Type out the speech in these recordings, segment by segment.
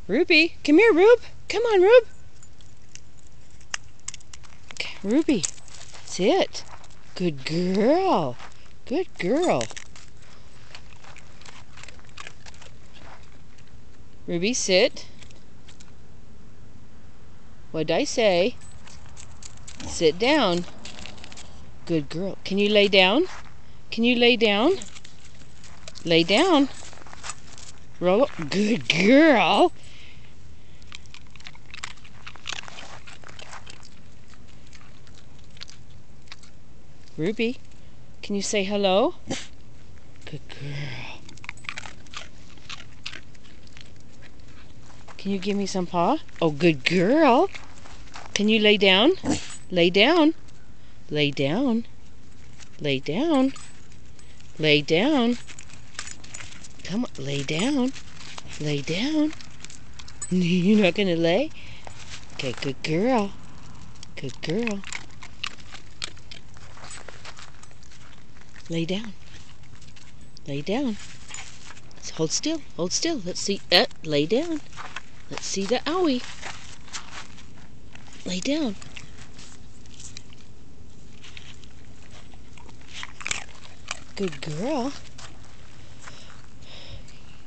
Ruby, come here, Rube. Come on, Rube. Okay, Ruby, sit. Good girl. Good girl. Ruby, sit. What'd I say? Sit down. Good girl. Can you lay down? Can you lay down? Lay down. Roll up. Good girl. Ruby, can you say hello? Good girl. Can you give me some paw? Oh, good girl. Can you lay down? Lay down. Lay down. Lay down. Lay down. Come on, lay down. Lay down. You're not gonna lay? Okay, good girl. Good girl. Lay down. Lay down. Hold still. Hold still. Let's see. Lay down. Let's see the owie. Lay down. Good girl.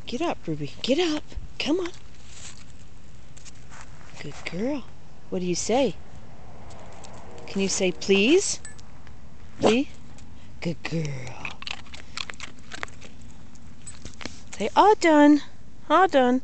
Get up, Ruby. Get up. Come on. Good girl. What do you say? Can you say please? Please? Good girl. Say all done. All done.